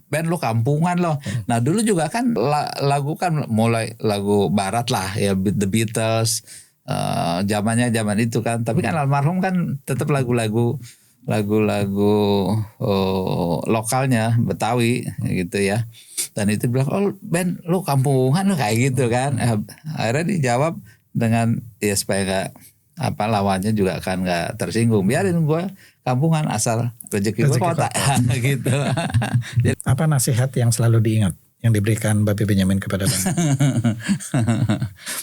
band lo kampungan lo. Nah dulu juga kan lagu kan mulai lagu barat lah ya, The Beatles, zamannya zaman itu kan. Tapi kan almarhum kan tetap lagu-lagu lokalnya Betawi gitu ya. Dan itu bilang, oh band lo kampungan lo kayak gitu kan. Akhirnya dijawab dengan ya supaya nggak lawannya juga kan nggak tersinggung, biarin gue kampungan asal rezeki gue kota gitu. Apa nasihat yang selalu diingat yang diberikan Babe Benyamin kepada Bang?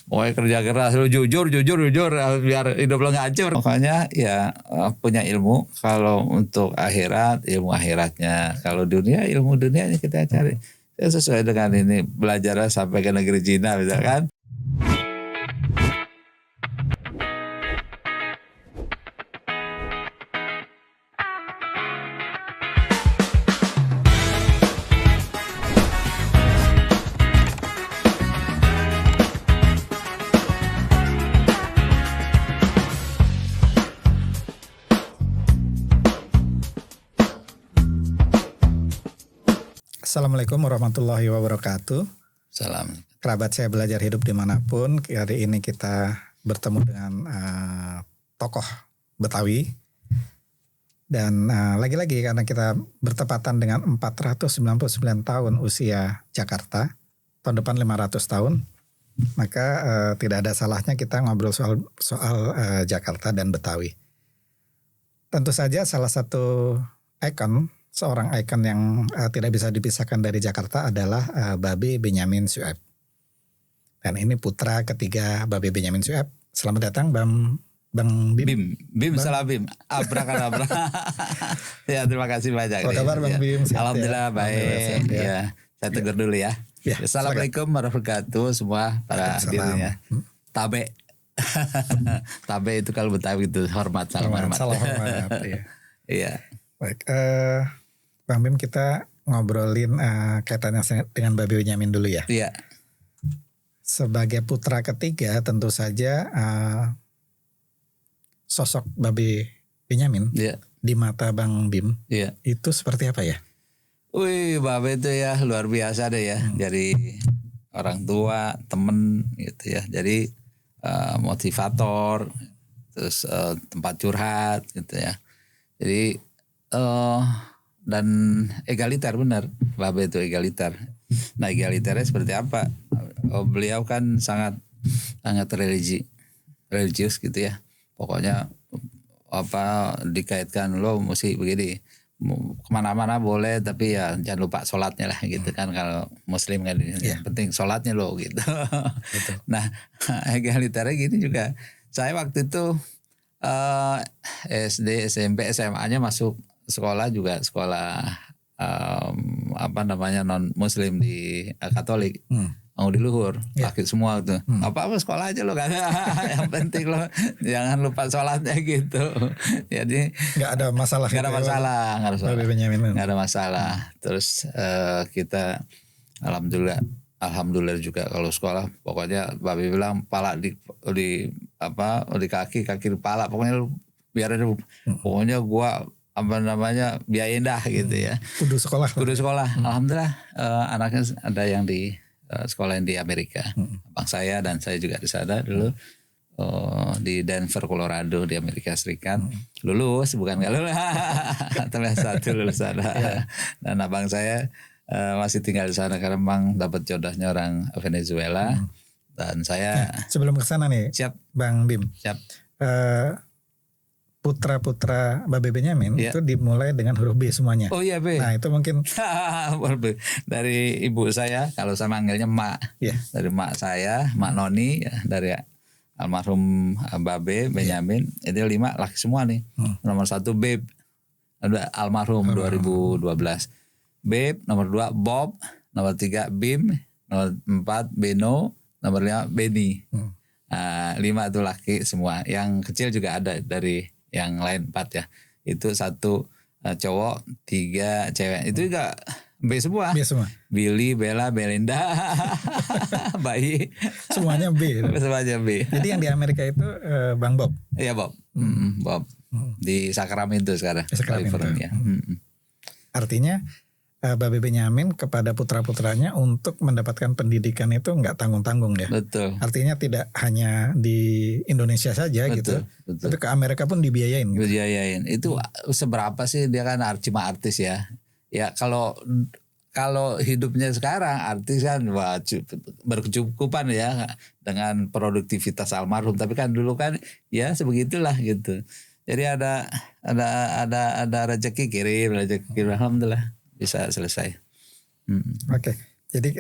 Pokoknya kerja keras, lu jujur biar hidup lo nggak hancur. Pokoknya ya punya ilmu, kalau untuk akhirat ilmu akhiratnya, kalau dunia ilmu dunianya kita cari. Ya, sesuai dengan ini belajar sampai ke negeri Cina misalkan. Assalamualaikum warahmatullahi wabarakatuh. Salam. Kerabat saya belajar hidup dimanapun. Hari ini kita bertemu dengan tokoh Betawi. Dan lagi-lagi karena kita bertepatan dengan 499 tahun usia Jakarta. Tahun depan 500 tahun. Maka tidak ada salahnya kita ngobrol soal Jakarta dan Betawi. Tentu saja salah satu seorang ikon yang tidak bisa dipisahkan dari Jakarta adalah Babe Benyamin Sueb. Dan ini putra ketiga Babe Benyamin Sueb. Selamat datang Bang Bim. Bim salam Bim. Abrakadabra. Ya terima kasih banyak. Apa kabar Bang Bim? Alhamdulillah baik. Ya, saya tegur dulu ya. Assalamualaikum warahmatullahi wabarakatuh semua para hadirin ya. Tabe. Tabe itu kalau Betawi itu hormat, salam hormat. Salam hormat. Iya. Baik, Bang Bim, kita ngobrolin kaitannya dengan Babe Benyamin dulu ya. Iya. Sebagai putra ketiga tentu saja sosok Babe Benyamin di mata Bang Bim itu seperti apa ya? Wih, Babe itu ya luar biasa deh ya. Jadi orang tua, temen gitu ya. Jadi motivator, terus tempat curhat gitu ya. Jadi dan egaliter, benar Babe itu egaliter. Nah egaliternya seperti apa? Beliau kan sangat religius gitu ya. Pokoknya dikaitkan lo mesti begini, kemana-mana boleh tapi ya jangan lupa sholatnya lah gitu kan. Kalau muslim kan yang penting sholatnya lo gitu. Nah egaliternya gini juga. Saya waktu itu SD, SMP, SMA-nya masuk sekolah juga sekolah non muslim di Katolik. Mau di luhur, pakai semua tuh. Apa sekolah aja lo kan. Yang penting lo jangan lupa sholatnya gitu. Jadi nggak ada masalah. Nggak ada masalah. Terus kita alhamdulillah juga kalau sekolah pokoknya Babe bilang pala di kaki di pala, pokoknya lu biar ada pokoknya gua biayain dah gitu ya. Kudu sekolah. Alhamdulillah anaknya ada yang di sekolah di Amerika. Abang saya dan saya juga di sana dulu di Denver, Colorado di Amerika Serikat. Lulus bukan nggak lulus. Tapi satu lulus sana. Dan abang saya masih tinggal di sana karena memang dapat jodohnya orang Venezuela. Dan saya sebelum ke sana nih, siap Bang Bim. Siap. Putra-putra Babe Benyamin itu dimulai dengan huruf B semuanya. Oh iya B. Nah itu mungkin dari ibu saya, kalau saya manggilnya Mak. Dari Mak saya, Mak Noni, dari almarhum Babe Benyamin. Itu 5 laki semua nih. Nomor 1 Beb, almarhum 2012. Beb, nomor 2 Bob, nomor 3 Bim, nomor 4 Beno, nomor 5 Beni. 5 itu laki semua. Yang kecil juga ada dari yang lain 4 ya. Itu 1 cowok, 3 cewek. Itu juga B semua. Billy, Bella, Belinda, bayi. Semuanya B. Semuanya B. Jadi yang di Amerika itu Bang Bob. Iya Bob. Bob. Di Sacramento sekarang. California. Artinya Babe Benyamin kepada putra-putranya untuk mendapatkan pendidikan itu nggak tanggung-tanggung ya. Betul. Artinya tidak hanya di Indonesia saja gitu, tapi ke Amerika pun dibiayain. Gitu. Dibiayain. Itu seberapa sih dia kan cuma artis ya. Ya kalau hidupnya sekarang artis kan wah berkecukupan ya dengan produktivitas almarhum. Tapi kan dulu kan ya sebegitulah gitu. Jadi ada rezeki kirim, alhamdulillah bisa selesai. Oke. Jadi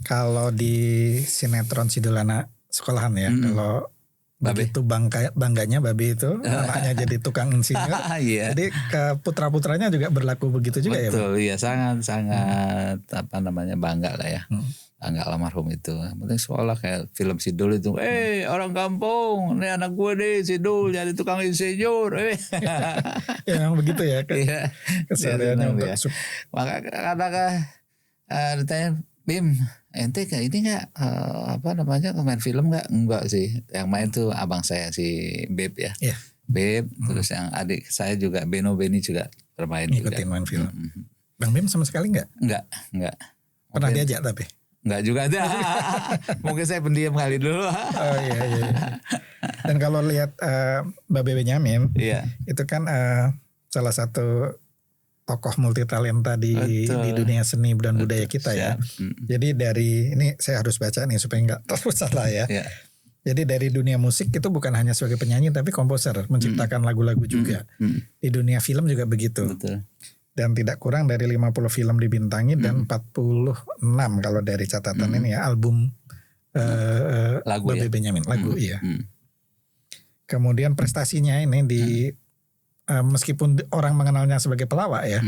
kalau di sinetron Sidul Anak Sekolahan ya, kalau Babe itu bangganya Babe itu anaknya jadi tukang insinyur. Iya. Jadi ke putra-putranya juga berlaku begitu juga. Betul, ya. Betul, iya sangat bangga lah ya. Bangga almarhum itu. Penting sekolah kayak film Sidul itu. Orang kampung, ini anak gue nih Sidul jadi tukang insinyur. Ya memang begitu ya. Kesehariannya untuk maka kadang-kadang ditanya, Bim, ente kayak ini nggak main film nggak? Enggak sih. Yang main tuh abang saya si Beb ya. Yeah. Beb, terus yang adik saya juga Beni juga bermain. Ngikutin main film. Bang Bim sama sekali nggak? Enggak. Pernah diajak tapi? Enggak juga ada. Mungkin saya pendiam kali dulu. Oh iya. Dan kalau lihat Babe Benyamin, itu kan salah satu tokoh multitalenta di dunia seni dan budaya kita ya. Jadi dari ini saya harus baca nih supaya nggak terlalu salah ya. Jadi dari dunia musik itu bukan hanya sebagai penyanyi tapi komposer, menciptakan lagu-lagu juga. Di dunia film juga begitu. Betul. Dan tidak kurang dari 50 film dibintangi dan 46 kalau dari catatan ini ya album lagu Babe Benyamin lagu iya. Kemudian prestasinya ini di meskipun orang mengenalnya sebagai pelawak ya,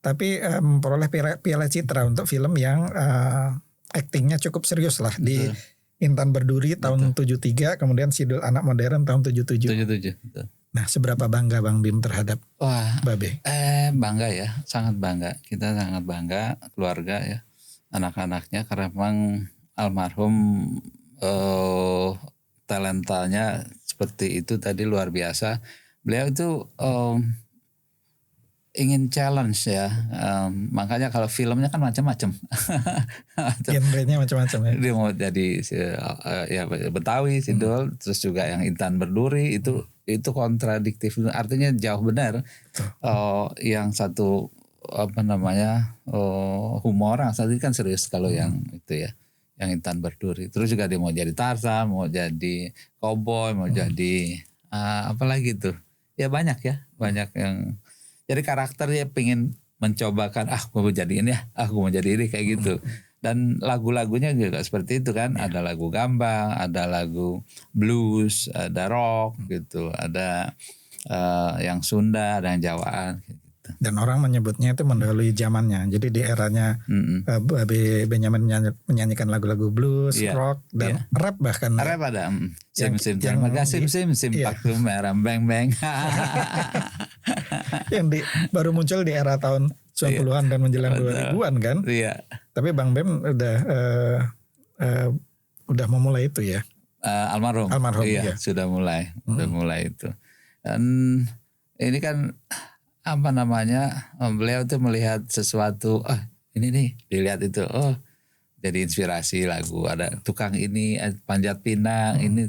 tapi memperoleh piala Citra untuk film yang aktingnya cukup serius lah. Di Intan Berduri tahun 73, kemudian Sidul Anak Modern tahun 77. Betul. Nah, seberapa bangga Bang Bim terhadap Babe? Bangga ya, sangat bangga. Kita sangat bangga keluarga ya, anak-anaknya karena memang almarhum talentanya seperti itu tadi luar biasa. Beliau itu ingin challenge ya, makanya kalau filmnya kan macam-macam. Genrenya macam-macam ya. Dia mau jadi ya Betawi, Sidul, terus juga yang Intan Berduri itu kontradiktif, artinya jauh benar. Yang satu humor, yang satu kan serius kalau yang itu ya, yang Intan Berduri. Terus juga dia mau jadi Tarzan, mau jadi cowboy, mau jadi apalagi tuh. Ya banyak yang jadi karakternya pengen mencobakan gue mau jadi ini ya, gue mau jadi ini kayak gitu. Dan lagu-lagunya juga seperti itu kan, ada lagu gambang, ada lagu blues, ada rock gitu, ada yang Sunda, ada yang Jawaan gitu. Dan orang menyebutnya itu mendahului zamannya. Jadi di eranya Babe Benyamin menyanyikan lagu-lagu blues, rock dan rap bahkan. Rap ada. Sim terima kasih sim pakum merah beng beng. Yang baru muncul di era tahun 90-an dan menjelang 2000-an kan. Iya. Tapi Bang Bem udah memulai itu ya. Almarhum. Iya, sudah mulai itu. Dan ini kan beliau tuh melihat sesuatu, ini nih dilihat itu, jadi inspirasi lagu, ada tukang ini panjat pinang, ini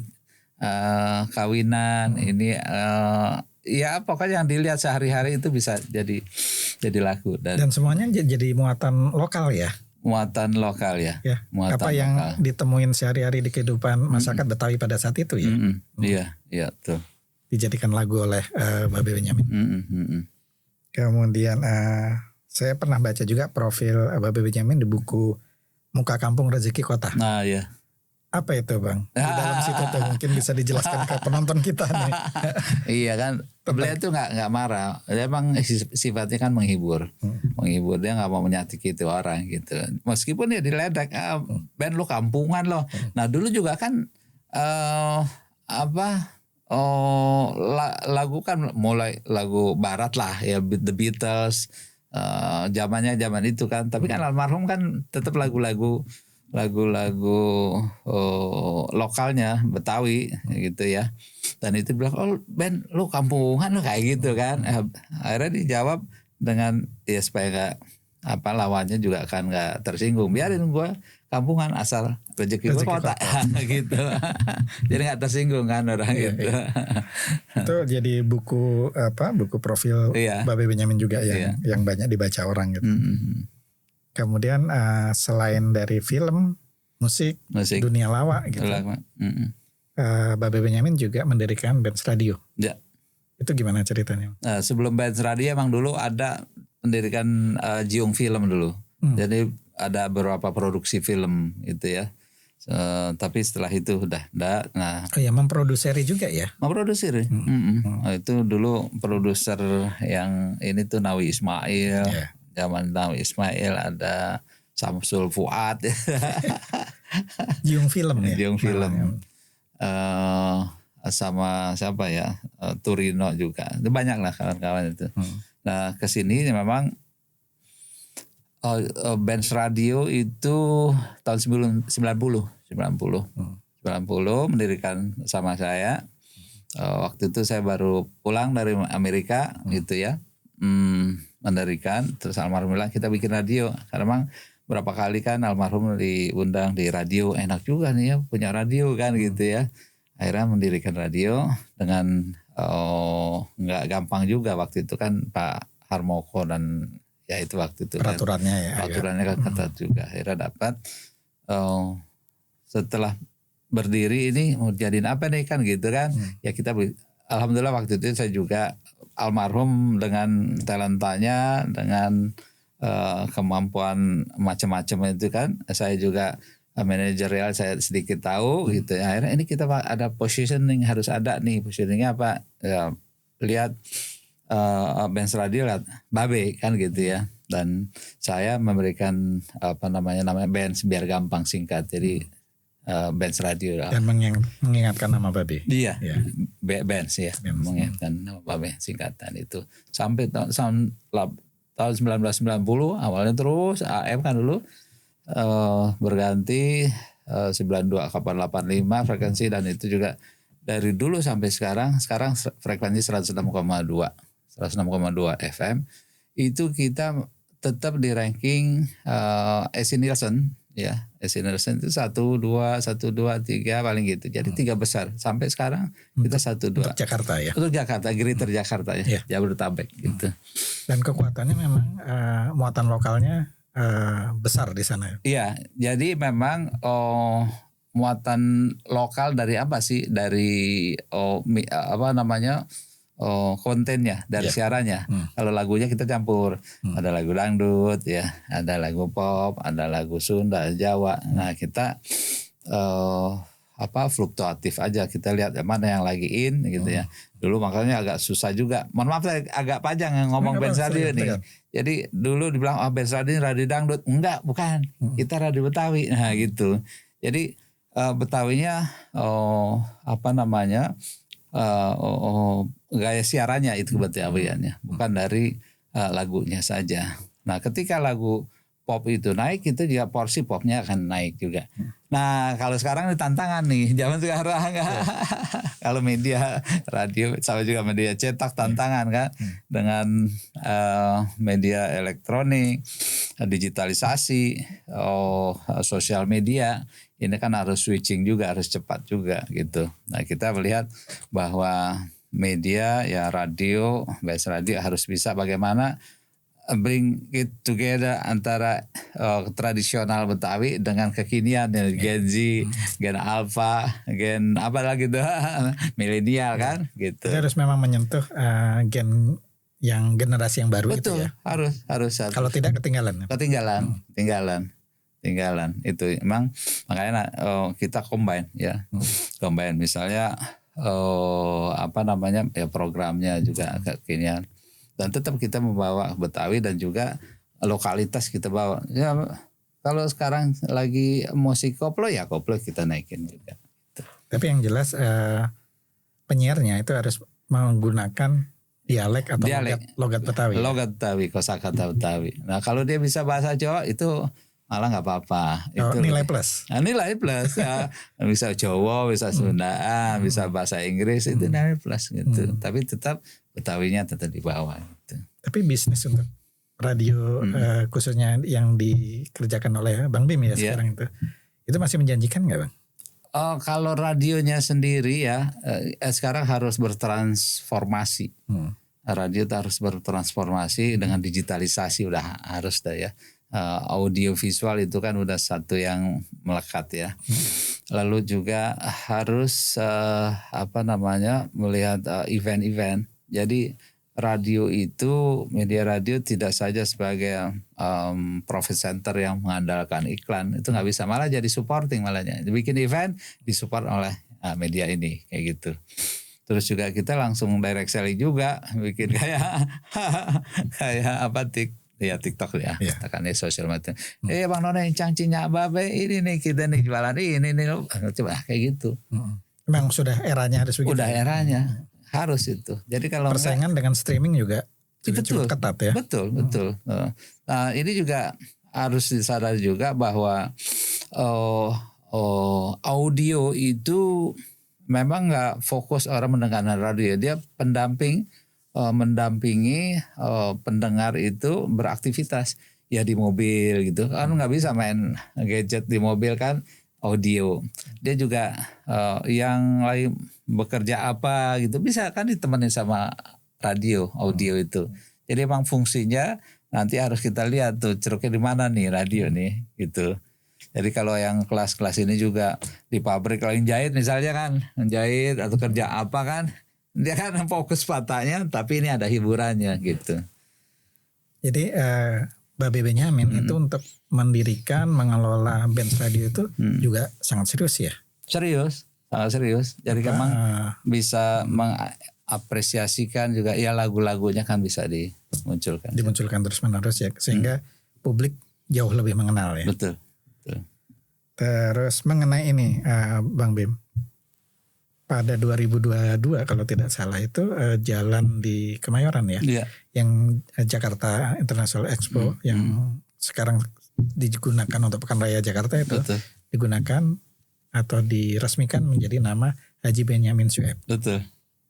kawinan, ini ya pokoknya yang dilihat sehari-hari itu bisa jadi lagu dan semuanya jadi muatan lokal ya. Muatan lokal ya. Muatan apa yang lokal ditemuin sehari-hari di kehidupan masyarakat Betawi pada saat itu ya. Iya tuh. Dijadikan lagu oleh Babe Benyamin. Kemudian saya pernah baca juga profil Babe Benyamin di buku Muka Kampung Rezeki Kota. Nah ya. Apa itu Bang? Di dalam situ tuh mungkin bisa dijelaskan ke penonton kita nih. Iya kan, beliau tuh nggak marah. Dia emang sifatnya kan menghibur. Menghibur, dia nggak mau menyakiti orang gitu. Meskipun dia diledek, Ben lu kampungan loh. Nah dulu juga kan lagu kan mulai lagu barat lah ya, The Beatles, zaman itu kan. Tapi kan almarhum kan tetap lagu-lagu lokalnya Betawi gitu ya. Dan itu bilang, Ben lu kampungan lu kayak gitu kan. Akhirnya dijawab, dengan ya supaya nggak lawannya juga kan nggak tersinggung. Biarin gue kampungan asal rezeki gue kota gitu. Jadi nggak tersinggung kan orang gitu. Itu jadi buku profil Babe Benyamin juga yang banyak dibaca orang gitu. Kemudian selain dari film, musik, dunia lawak gitu. Babe Benyamin juga mendirikan Benz Radio. Ya. Itu gimana ceritanya? Sebelum Benz Radio emang dulu ada mendirikan Jiung Film dulu. Jadi ada beberapa produksi film itu ya. Tapi setelah itu udah enggak. Nah, memproduksi juga ya? Memproduksi. Itu dulu produser yang ini tuh Nawi Ismail. Yeah. Zaman Nawi Ismail ada Samsul Fuad. Jiung Film ya? Jiung Film. Sama siapa ya? Turino juga. Itu banyak lah kawan-kawan itu. Nah kesini memang Benz Radio itu tahun 90 mendirikan sama saya. Waktu itu saya baru pulang dari Amerika gitu ya, mendirikan. Terus almarhum bilang kita bikin radio karena memang berapa kali kan almarhum diundang di radio, enak juga nih ya punya radio kan gitu ya. Akhirnya mendirikan radio dengan nggak gampang juga waktu itu kan Pak Harmoko dan ya itu waktu itu peraturannya kan ketat juga. Akhirnya dapat setelah berdiri ini mau jadiin apa nih kan gitu kan. Ya kita alhamdulillah waktu itu saya juga almarhum dengan talentanya, dengan kemampuan macam-macam itu kan. Saya juga manajerial saya sedikit tahu gitu. Akhirnya ini kita ada positioning, harus ada nih positioningnya apa ya, lihat Benz Radio lihat Babe kan gitu ya. Dan saya memberikan namanya Benz biar gampang singkat. Jadi Benz Radio lah. Dan mengingatkan nama Babe. Iya. Ya. Benz ya. Mengingatkan nama Babe singkatan itu. Sampai tahun 1990 awalnya terus AM kan dulu berganti 92 kapan 85 frekuensi, dan itu juga dari dulu sampai sekarang frekuensi 106,2 FM itu kita tetap di ranking AC Nielsen ya. AC Nielsen itu 1, 2, 3 paling gitu. Jadi 3 besar sampai sekarang kita 1, 2. Untuk Jakarta ya. Untuk Jakarta, Greater Jakarta ya. Jabodetabek gitu. Dan kekuatannya memang muatan lokalnya besar di sana. Iya, jadi memang muatan lokal dari apa sih? Dari kontennya, dari siarannya. Kalau lagunya kita campur. Ada lagu dangdut ya, ada lagu pop, ada lagu Sunda, Jawa. Nah, kita fluktuatif aja, kita lihat mana yang lagi in gitu ya. Dulu makanya agak susah juga. Mohon maaf agak panjang yang ngomong Benz Radio nih. Jadi dulu dibilang Benz Radio radio dangdut. Enggak, bukan. Kita radio Betawi. Nah gitu. Jadi Betawinya gaya siarannya itu Betawiannya, bukan dari lagunya saja. Nah, ketika lagu pop itu naik, itu juga porsi popnya akan naik juga. Nah, kalau sekarang ini tantangan nih, zaman sekarang kalau media radio sama juga media cetak tantangan kan, dengan media elektronik, digitalisasi, sosial media, ini kan harus switching juga, harus cepat juga gitu. Nah, kita melihat bahwa media ya radio, Benz Radio harus bisa bagaimana bring it together antara tradisional Betawi dengan kekinian ya, Gen Z, Gen Alpha, Gen apa lagi tuh milenial kan gitu. Jadi harus memang menyentuh gen yang generasi yang baru. Betul, itu ya. Harus. Kalau tidak ketinggalan. Ketinggalan itu emang makanya kita combine ya. Combine misalnya ya programnya juga kekinian. Dan tetap kita membawa Betawi dan juga lokalitas kita bawa. Ya, kalau sekarang lagi musik koplo ya koplo kita naikin juga. Tapi yang jelas penyiarnya itu harus menggunakan dialek atau logat Betawi. Logat Betawi, kosakata Betawi. Nah kalau dia bisa bahasa Jawa itu malah nggak apa-apa. Itu nilai plus. Nah, nilai plus ya. Bisa Jawa, bisa Sundaan, bisa bahasa Inggris itu nilai plus gitu. Tapi tetap Betawinya tetap di bawah gitu. Tapi bisnis untuk radio khususnya yang dikerjakan oleh Bang Bim ya sekarang itu masih menjanjikan nggak Bang? Oh, kalau radionya sendiri ya sekarang harus bertransformasi. Radio harus bertransformasi dengan digitalisasi udah harus dah ya. Audio visual itu kan udah satu yang melekat ya. Lalu juga harus melihat event-event. Jadi radio itu, media radio tidak saja sebagai profit center yang mengandalkan iklan, itu nggak bisa, malah jadi supporting malahnya. Dibikin event disupport oleh media ini kayak gitu. Terus juga kita langsung direct selling juga, bikin kayak TikTok ya, katakan sosial media. Bang Nona yang cangcinya babe ini nih kita nih jualan ini coba kayak gitu. Memang sudah eranya harus begitu. Udah eranya. Harus itu. Jadi kalau persaingan dengan streaming juga cukup ketat ya. Betul. Nah, ini juga harus disadari juga bahwa audio itu memang nggak fokus orang mendengarkan radio. Dia mendampingi pendengar itu beraktivitas ya di mobil gitu. Kan nggak bisa main gadget di mobil kan. Audio, dia juga yang lain bekerja apa gitu bisa kan ditemenin sama radio, audio itu. Jadi emang fungsinya nanti harus kita lihat tuh ceruknya di mana nih radio nih gitu. Jadi kalau yang kelas-kelas ini juga di pabrik kalau yang jahit misalnya kan, menjahit atau kerja apa kan, dia kan fokus patahnya, tapi ini ada hiburannya gitu. Jadi Babe Benyamin itu untuk mendirikan, mengelola Benz Radio itu juga sangat serius ya? Serius, sangat serius. Jadi memang bisa mengapresiasikan juga ya lagu-lagunya kan bisa dimunculkan. Dimunculkan terus-menerus ya, sehingga publik jauh lebih mengenal ya. Betul. Terus mengenai ini Bang Bim, pada 2022 kalau tidak salah itu jalan di Kemayoran ya, yang Jakarta International Expo yang sekarang digunakan untuk Pekan Raya Jakarta itu digunakan atau diresmikan menjadi nama Haji Benyamin Sueb. Betul.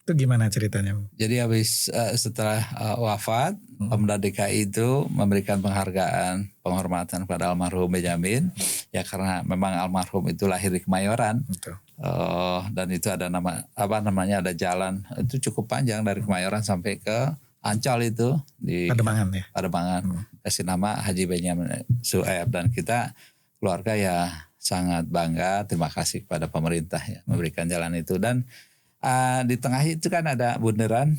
Itu gimana ceritanya? Jadi habis setelah wafat, Pemda DKI itu memberikan penghargaan, penghormatan kepada almarhum Benyamin ya karena memang almarhum itu lahir di Kemayoran. Betul. Dan itu ada ada jalan itu cukup panjang dari Kemayoran sampai ke Ancol itu di Pademangan. Kasih nama Haji Benyamin Sueb dan kita keluarga ya sangat bangga, terima kasih kepada pemerintah ya memberikan jalan itu. Dan di tengah itu kan ada bundaran,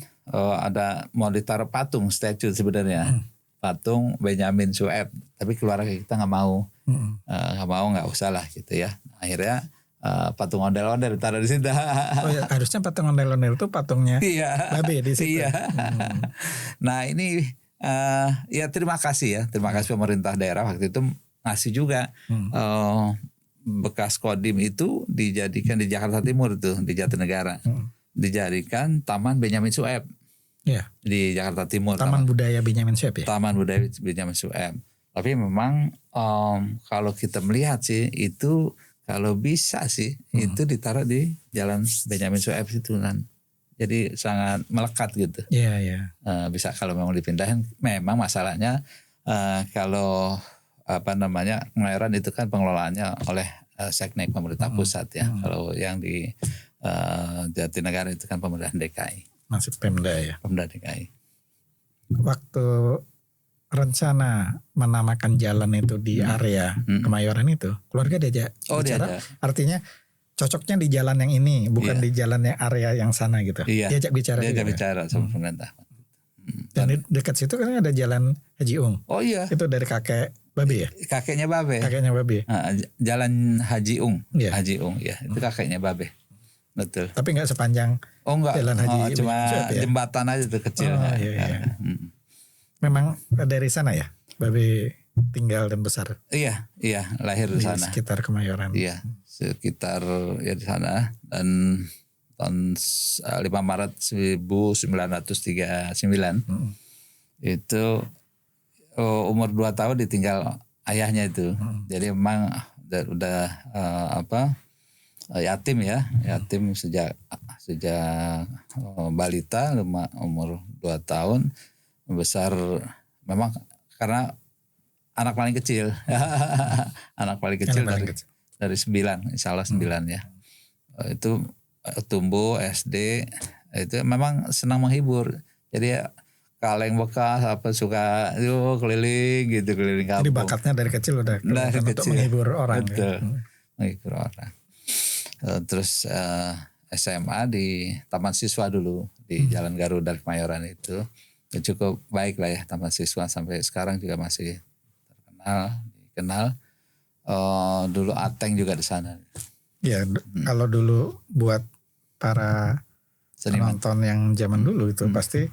ada mau ditaruh patung statue sebenarnya, patung Benyamin Sueb, tapi keluarga kita nggak mau, nggak usah lah gitu ya. Akhirnya patung ondel-ondel ditaruh di situ. Oh ya, harusnya patung ondel-ondel itu patungnya Babe di situ. Iya. Nah ini ya terima kasih pemerintah daerah waktu itu ngasih juga bekas Kodim itu dijadikan di Jakarta Timur tuh di Jatinegara, dijadikan Taman Benyamin Sueb. Iya. Di Jakarta Timur. Taman Budaya Benyamin Sueb ya. Taman Budaya Benyamin Sueb. Tapi memang kalau kita melihat sih itu kalau bisa sih itu ditaruh di Jalan Benyamin Sueb itu kan. Jadi sangat melekat gitu. Iya. Bisa kalau memang dipindahin. Memang masalahnya kalau Kemayoran itu kan pengelolaannya oleh Seknek pemerintah pusat ya. Kalau yang di Jatinegara itu kan pemerintahan DKI. Masih Pemda ya. Pemda DKI. Waktu rencana menamakan jalan itu di area Kemayoran itu, keluarga diajak bicara. Artinya cocoknya di jalan yang ini, bukan di jalan yang area yang sana gitu. Iya. Diajak bicara. Diajak bicara sama pemerintah. Dan di dekat situ kan ada jalan Haji Ung. Oh iya. Itu dari kakek Babe ya? Kakeknya Babe. Jalan Haji Ung. Yeah. Haji Ung ya, itu kakeknya Babe. Betul. Tapi enggak sepanjang jalan Haji cuma jembatan aja tuh kecil. Iya. Memang dari sana ya Babe tinggal dan besar? Iya, lahir di sana. Sekitar Kemayoran. Iya, sekitar ya di sana. Dan tahun 5 Maret 1939 itu umur 2 tahun ditinggal ayahnya itu. Jadi memang udah yatim ya, yatim sejak balita umur 2 tahun. besar memang karena anak paling kecil. Anak paling kecil dari 9, insya Allah 9 ya. Itu tumbuh SD, itu memang senang menghibur. Jadi kaleng bekas apa suka keliling gitu, keliling kampung. Jadi bakatnya dari kecil udah untuk menghibur orang. Betul. Menghibur orang. Terus SMA di Taman Siswa dulu di Jalan Garuda Kemayoran itu cukup baik lah ya, Taman Siswa sampai sekarang juga masih dikenal. Dulu Ateng juga di sana. Ya, kalau dulu buat para penonton yang zaman dulu itu pasti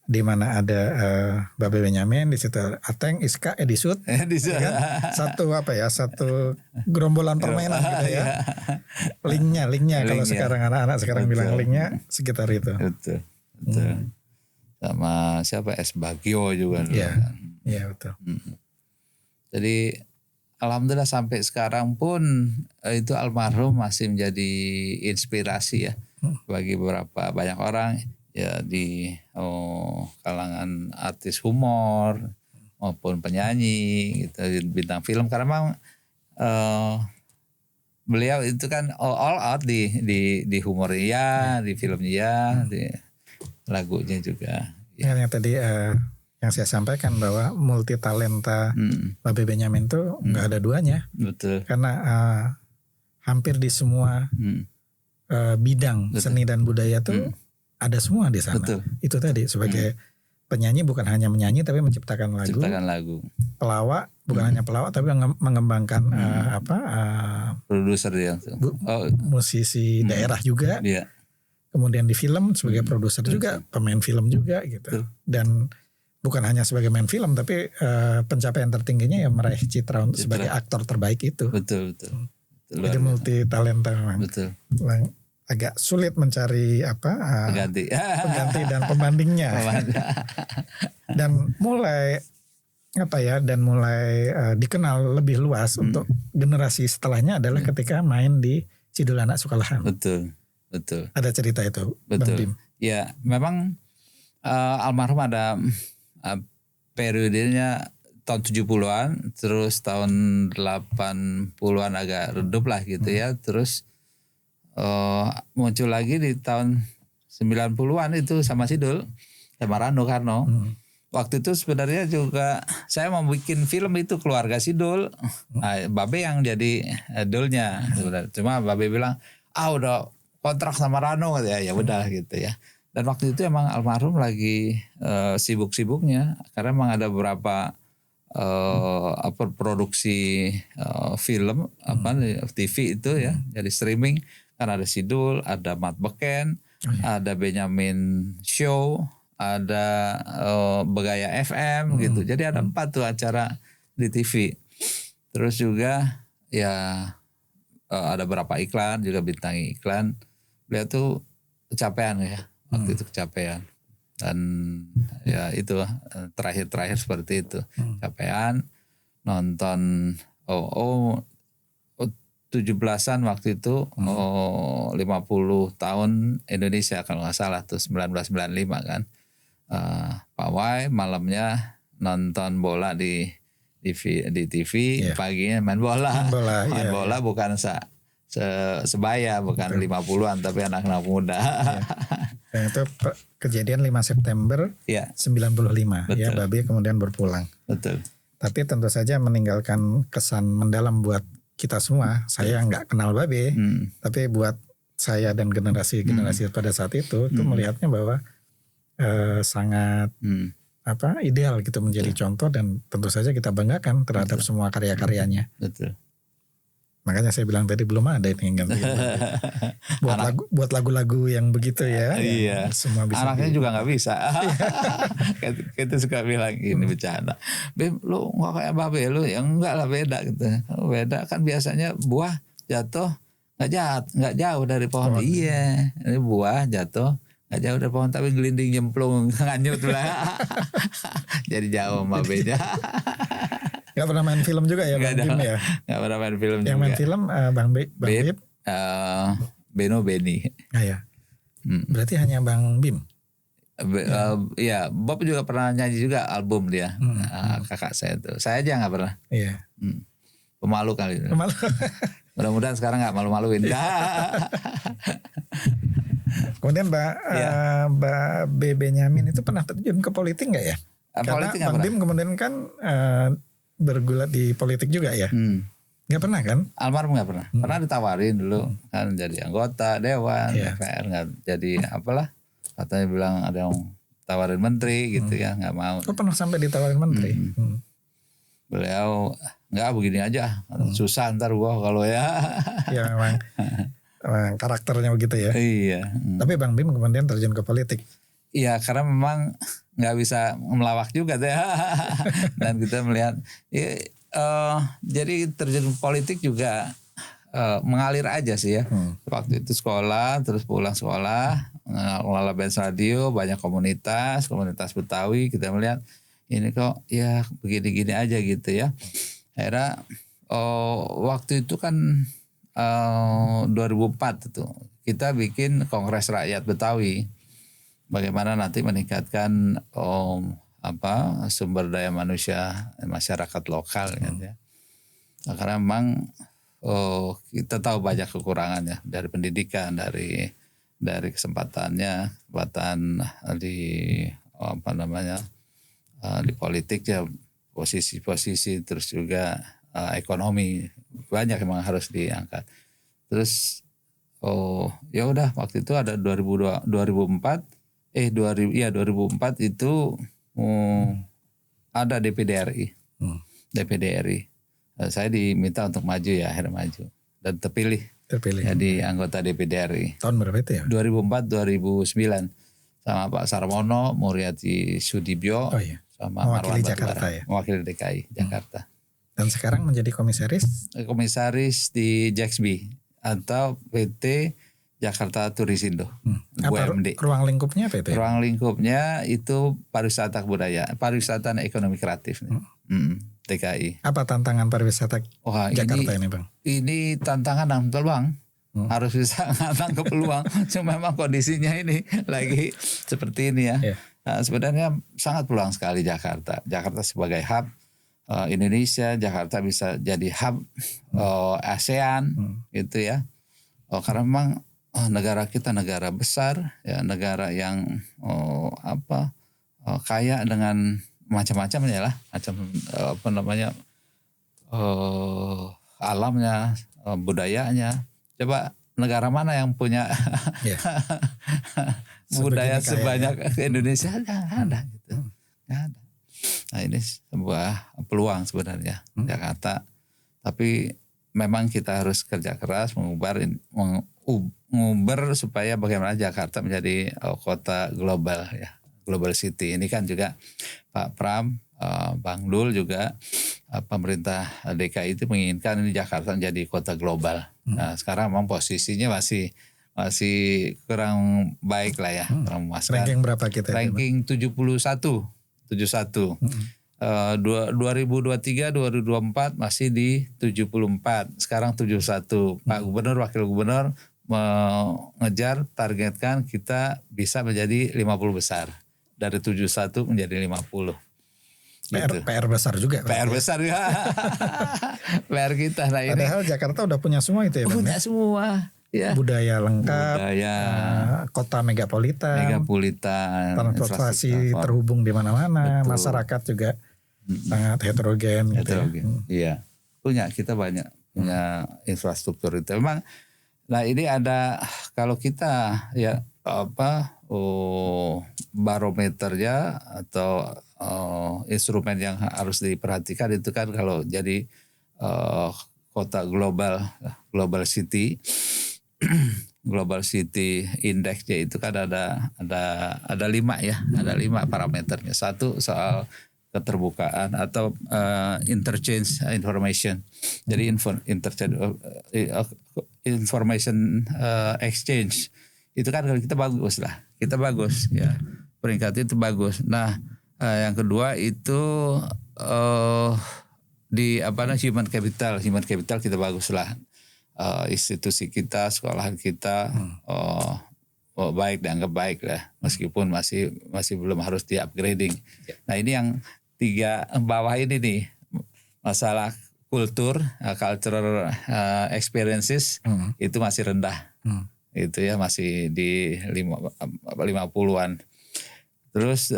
di mana ada Babe Benyamin, di situ Ateng, Iska, Edisut, kan? Satu gerombolan permainan gitu ya. Linknya kalau sekarang anak-anak sekarang bilang linknya sekitar itu. Betul. Sama siapa S Bagio juga. Iya betul. Jadi alhamdulillah sampai sekarang pun itu almarhum masih menjadi inspirasi ya bagi banyak orang. Ya di kalangan artis humor maupun penyanyi gitu, bintang film, karena memang beliau itu kan all out di humornya, di filmnya, di lagunya juga. Ya. Yang tadi yang saya sampaikan bahwa multi talenta Babe Benyamin tuh nggak ada duanya. Betul. Karena hampir di semua bidang seni dan budaya tuh ada semua di sana. Betul. Itu tadi sebagai penyanyi bukan hanya menyanyi tapi menciptakan lagu. Pelawak bukan hanya pelawak tapi mengembangkan produser dia. Musisi daerah juga. Iya. Kemudian di film sebagai produser juga, pemain film juga gitu. Dan bukan hanya sebagai main film tapi pencapaian tertingginya ya meraih citra sebagai aktor terbaik itu. Betul. Jadi multi talenta memang. Betul. Agak sulit mencari pengganti dan pembandingnya. Dan mulai dikenal lebih luas untuk generasi setelahnya adalah ketika main di Sidul Anak Sukalahan. Betul. Ada cerita itu, betul. Bang Bim. Ya, memang almarhum ada periodenya tahun 70-an, terus tahun 80-an agak redup lah gitu ya. Terus muncul lagi di tahun 90-an itu sama Sidul, sama Rano Karno. Waktu itu sebenarnya juga saya mau bikin film itu Keluarga Sidul. Babe yang jadi idolnya sebenarnya. Cuma Babe bilang, udah kontrak sama Rano, ya udah gitu ya. Dan waktu itu emang almarhum lagi sibuk-sibuknya karena emang ada beberapa produksi film TV itu ya, jadi streaming. Kan ada Sidul, ada Mat Beken, ada Benyamin Show, ada Begaya FM gitu. Jadi ada 4 tuh acara di TV. Terus juga ya ada beberapa iklan, juga bintangi iklan. Beliau tuh kecapean ya, waktu itu kecapean. Dan ya itu terakhir seperti itu. Kecapean, nonton 17-an waktu itu 50 tahun Indonesia kalau nggak salah tuh 1995 kan. Pawai malamnya nonton bola di TV, paginya main bola. Main bola bukan sebaya, bukan 50-an tapi anak-anak muda. Dan itu kejadian 5 September 95 ya, Babe kemudian berpulang. Betul. Tapi tentu saja meninggalkan kesan mendalam buat kita semua. Saya nggak kenal Babe, tapi buat saya dan generasi pada saat itu melihatnya bahwa sangat ideal gitu menjadi contoh, dan tentu saja kita banggakan terhadap semua karya-karyanya. Betul. Makanya saya bilang tadi belum ada ini yang ganti. buat lagu-lagu yang begitu ya. Iya. Semua bisa. Anaknya juga nggak bisa. Kita suka bilang ini bercanda. Bim, lu nggak kayak Babe lu, ya enggak lah, beda gitu. Beda kan biasanya buah jatuh nggak jauh dari pohon. Iya, ini buah jatuh nggak jauh dari pohon tapi gelinding nyemplung nganyut lah. Jadi jauh Babe-nya. Gak pernah main film juga ya Bang Bim ya? Gak pernah main film yang juga. Main film Bang Bim? Beno Beni. Ya. Berarti hanya Bang Bim? Iya, Bob juga pernah nyanyi juga album dia. Kakak saya tuh. Saya aja nggak pernah. Iya. Pemalu kali itu. Pemalu. Mudah-mudahan sekarang nggak malu-maluin. Kemudian Mbak B. Benyamin itu pernah terjun ke politik nggak ya? Karena Bang Dim kemudian kan bergulat di politik juga ya. Nggak pernah kan? Almarhum nggak pernah. Pernah ditawarin dulu kan jadi anggota dewan, DPR nggak jadi apalah. Katanya bilang ada yang tawarin menteri gitu ya, nggak mau. Oh, pernah sampai ditawarin menteri? Beliau nggak begini aja, susah ntar gua kalau ya. Ya memang karakternya begitu ya. Iya. Tapi Bang Bim kemudian terjun ke politik. Iya, karena memang nggak bisa melawak juga deh. Dan kita melihat, jadi terjun politik juga mengalir aja sih ya. Waktu itu sekolah, terus pulang sekolah, ngelola band radio, banyak komunitas Betawi, kita melihat ini kok ya begini-gini aja gitu ya. Akhirnya waktu itu kan 2004 itu kita bikin Kongres Rakyat Betawi. Bagaimana nanti meningkatkan sumber daya masyarakat lokal kan ya. Nah, karena memang kita tahu banyak kekurangannya dari pendidikan, dari kesempatan di di politik ya, posisi-posisi, terus juga ekonomi banyak memang harus diangkat. Terus ya udah waktu itu ada 2004 itu ada DPD RI. DPD RI. Saya diminta untuk maju ya, akhirnya maju dan terpilih. Jadi anggota DPD RI. Tahun berapa itu ya? 2004-2009 sama Pak Sarmono, Muriati Sudibyo, sama mewakili Marwan Jakarta Batubara, ya? mewakili DKI Jakarta. Dan sekarang menjadi komisaris? Komisaris di JAXB atau PT Jakarta Turisindo. BUMD. Ruang lingkupnya apa itu? Ruang lingkupnya itu pariwisata dan ekonomi kreatif. DKI. Apa tantangan pariwisata Jakarta ini Bang? Ini tantangan yang betul Bang. Harus bisa nangkep peluang. Cuma memang kondisinya ini lagi seperti ini ya. Nah, sebenarnya sangat peluang sekali Jakarta. Jakarta sebagai hub Indonesia, Jakarta bisa jadi hub ASEAN gitu ya. Karena memang negara kita negara besar ya, negara yang kaya dengan macam-macam ya lah, alamnya, budayanya. Coba negara mana yang punya budaya sebanyak Indonesia? Nggak ada gitu. Nggak ada. Nah ini sebuah peluang sebenarnya Jakarta. Tapi memang kita harus kerja keras mengubah supaya bagaimana Jakarta menjadi kota global ya, global city. Ini kan juga Pak Pram, Bang Dul juga pemerintah DKI itu menginginkan ini Jakarta menjadi kota global. Nah sekarang memang posisinya masih kurang baik lah ya. Ranking berapa kita? Ranking 71. 2023-2024 masih di 74. Sekarang 71. Pak Gubernur, Wakil Gubernur mengejar, targetkan kita bisa menjadi 50 besar. Dari 71 menjadi 50. PR besar juga. PR besar ya. PR kita. Nah ini. Padahal Jakarta udah punya semua itu ya Bang? Punya semua. Ya. Budaya lengkap, kota megapolitan, transportasi terhubung di mana-mana, masyarakat juga sangat heterogen. Gitu ya. Iya, kita banyak punya infrastruktur itu. Memang, nah ini ada kalau kita ya barometernya atau instrumen yang harus diperhatikan itu kan kalau jadi kota global city. Global City Index-nya itu kan ada 5 ya, ada 5 parameternya. Satu soal keterbukaan atau interchange information. Jadi information exchange itu kan kalau kita bagus ya, peringkat itu bagus. Nah yang kedua itu di human capital kita bagus lah. Institusi kita, sekolahan kita baik, dianggap baik lah, meskipun masih belum harus di upgrading. Nah ini yang 3 bawah ini nih, masalah kultur, cultural experiences itu masih rendah. Itu ya masih di 50-an. Terus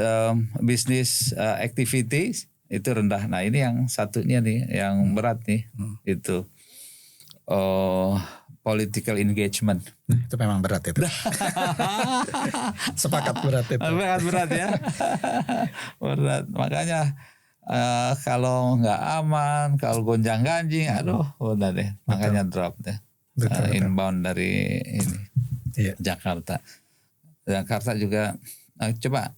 business activities itu rendah. Nah ini yang satunya nih yang berat nih, itu political engagement. Itu memang berat itu. Sepakat berat itu. Berat ya. Berat. Makanya kalau nggak aman, kalau gonjang-ganjing, aduh udah deh. Makanya drop deh. Inbound dari ini Jakarta. Jakarta juga coba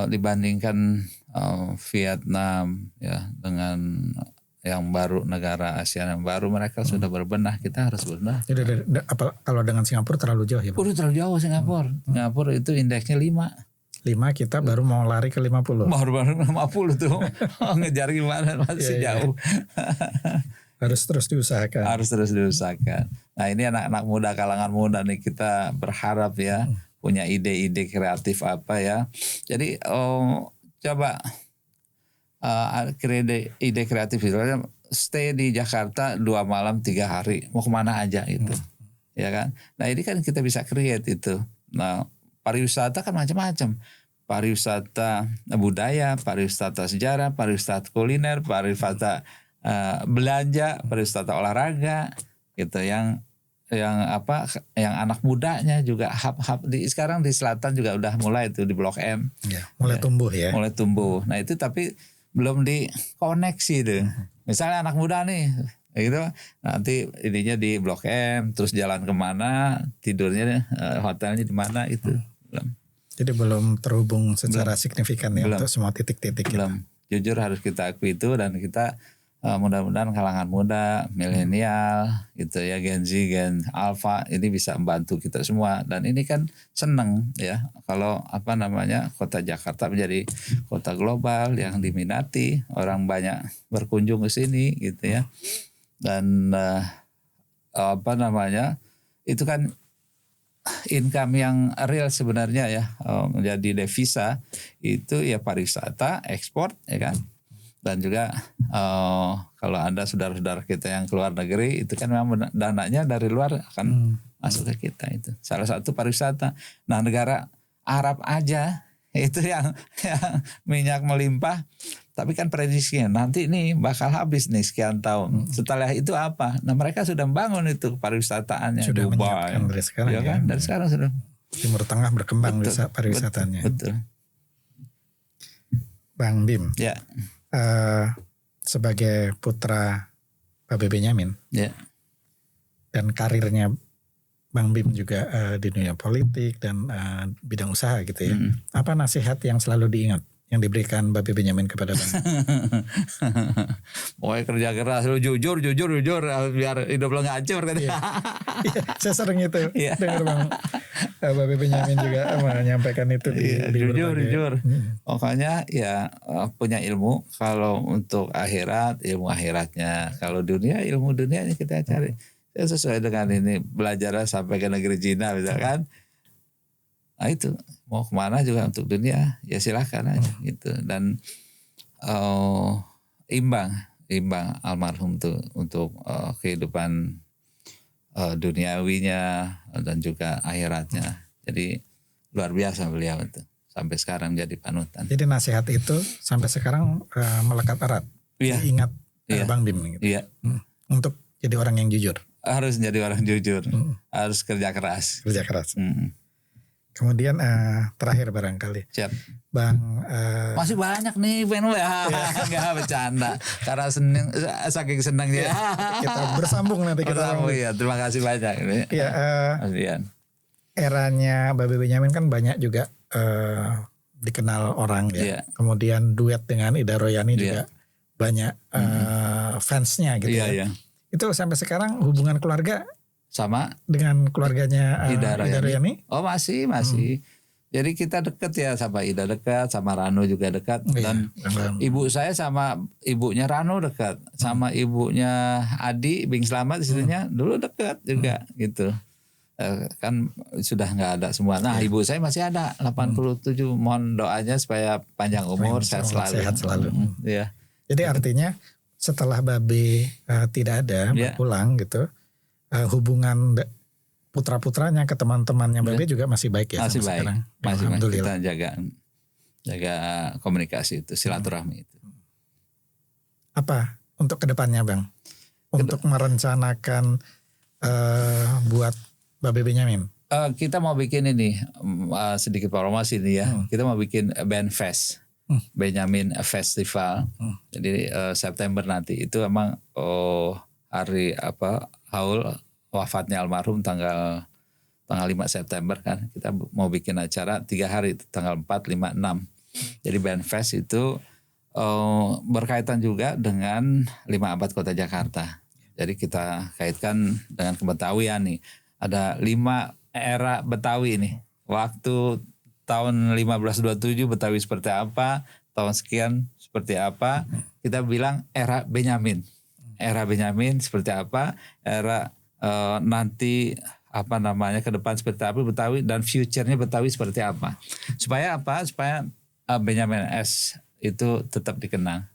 dibandingkan Vietnam ya dengan yang baru, negara ASEAN yang baru, mereka sudah berbenah, kita harus berbenah. Jadi kalau dengan Singapura terlalu jauh ya Pak? Terlalu jauh Singapura. Singapura itu indeksnya 5, kita baru mau lari ke 50. Baru 50 tuh. Ngejar gimana, masih jauh. Harus terus diusahakan. Nah ini anak-anak muda, kalangan muda nih, kita berharap ya punya ide-ide kreatif apa ya. Jadi coba ide kreatif itu, stay di Jakarta 2 malam 3 hari, mau kemana aja itu, ya kan. Nah ini kan kita bisa create itu. Nah pariwisata kan macam-macam, pariwisata budaya, pariwisata sejarah, pariwisata kuliner, pariwisata belanja, pariwisata olahraga, gitu. Yang anak mudanya juga hub sekarang di selatan juga udah mulai itu di Blok M. Ya, mulai tumbuh ya. Mulai tumbuh. Nah itu tapi belum dikoneksi tuh. Misalnya anak muda nih, gitu, nanti ininya di Blok M, terus jalan kemana, tidurnya hotelnya di mana itu. Belum. Jadi belum terhubung secara signifikan ya untuk semua titik-titik. Belum. Jujur harus kita akui itu, dan kita mudah-mudahan kalangan muda, milenial, gitu ya, Gen Z, Gen Alpha ini bisa membantu kita semua. Dan ini kan seneng ya kalau kota Jakarta menjadi kota global yang diminati, orang banyak berkunjung ke sini gitu ya. Dan itu kan income yang real sebenarnya ya, menjadi devisa itu ya pariwisata, ekspor ya kan. Dan juga kalau Anda saudara-saudara kita yang keluar negeri, itu kan memang dananya dari luar akan masuk ke kita, itu salah satu pariwisata. Nah negara Arab aja itu yang minyak melimpah, tapi kan prediksinya nanti ini bakal habis nih sekian tahun. Setelah itu apa? Nah mereka sudah membangun itu pariwisataannya. Sudah Dubai dari sekarang ya kan? Dari sekarang sudah. Timur Tengah berkembang pariwisatanya. Betul. Bang Bim. Ya. Sebagai putra Pak B. Benyamin dan karirnya Bang Bim juga di dunia politik dan bidang usaha gitu ya. Apa nasihat yang selalu diingat yang diberikan Pak B. Benyamin kepada Bang? Pokoknya kerja keras, lu jujur biar hidup lo gak hancur. Iya, saya sering itu dengar Bang Pak B. Benyamin juga menyampaikan itu di jujur. Pokoknya ya punya ilmu. Kalau untuk akhirat, ilmu akhiratnya. Kalau dunia, ilmu dunianya kita cari. Ya, sesuai dengan ini, belajar sampai ke negeri Cina misalkan. Nah itu mau kemana juga untuk dunia ya silahkan aja gitu. Dan imbang almarhum tuh untuk kehidupan duniawinya dan juga akhiratnya. Jadi luar biasa beliau itu, sampai sekarang jadi panutan. Jadi nasihat itu sampai sekarang melekat erat. Ingat Bang Bim gitu. Iya. Untuk jadi orang yang jujur. Harus jadi orang jujur. Harus kerja keras. Kemudian terakhir barangkali. Siap. Bang. Masih banyak nih pengen ya. Enggak bercanda. Karena saking senangnya. Kita bersambung nanti kita. Iya, terima kasih banyak. Iya. Eranya Pak B. Benyamin kan banyak juga dikenal orang ya. Iya. Kemudian duet dengan Ida Royani juga banyak fansnya gitu ya. Itu sampai sekarang hubungan keluarga sama dengan keluarganya Ida Royani? Oh masih. Jadi kita dekat ya, sama Ida dekat, sama Rano juga dekat. Dan ibu saya sama ibunya Rano dekat, sama ibunya Adi Bing Slamet istrinya dulu dekat juga gitu. kan sudah nggak ada semua. Nah ibu saya masih ada 87. Mohon doanya supaya panjang umur, sehat selalu. Ya. Jadi artinya setelah Babe tidak ada berpulang gitu, hubungan putra-putranya ke teman-temannya Babe juga masih baik ya? Masih baik. Sekarang. Masih Alhamdulillah. Kita jaga komunikasi itu, silaturahmi itu. Apa untuk kedepannya Bang? Untuk merencanakan buat Babe Benyamin? Kita mau bikin ini sedikit promosi nih ya. Kita mau bikin band fest, Benyamin Festival. Jadi September nanti itu emang hari haul wafatnya almarhum tanggal 5 September kan. Kita mau bikin acara 3 hari, tanggal 4, 5, 6. Jadi band fest itu berkaitan juga dengan 5 abad Kota Jakarta. Jadi kita kaitkan dengan kebetawian nih. Ada 5 era Betawi nih. Waktu tahun 1527 Betawi seperti apa, tahun sekian seperti apa. Kita bilang era Benyamin. Era Benyamin seperti apa, era nanti ke depan seperti apa Betawi, dan future-nya Betawi seperti apa. Supaya apa? Supaya Benyamin S itu tetap dikenang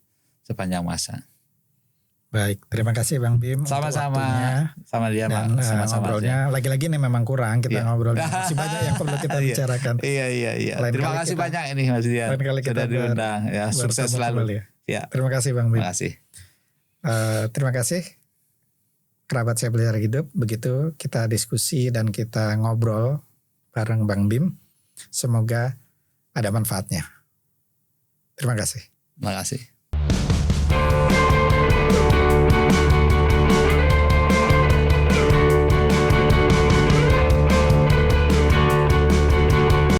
sepanjang masa. Baik, terima kasih Bang Bim. Sama-sama. Sama dia dan ngobrolnya. Lagi-lagi nih memang kurang kita ngobrol. Masih banyak yang perlu kita bicarakan. Iya. Terima kasih banyak ini Mas Dian. Sudah diundang. Ya, sukses selalu. Ya. Terima kasih Bang Bim. Terima kasih. Terima kasih kerabat saya pelihara hidup. Begitu kita diskusi dan kita ngobrol bareng Bang Bim. Semoga ada manfaatnya. Terima kasih. Terima kasih.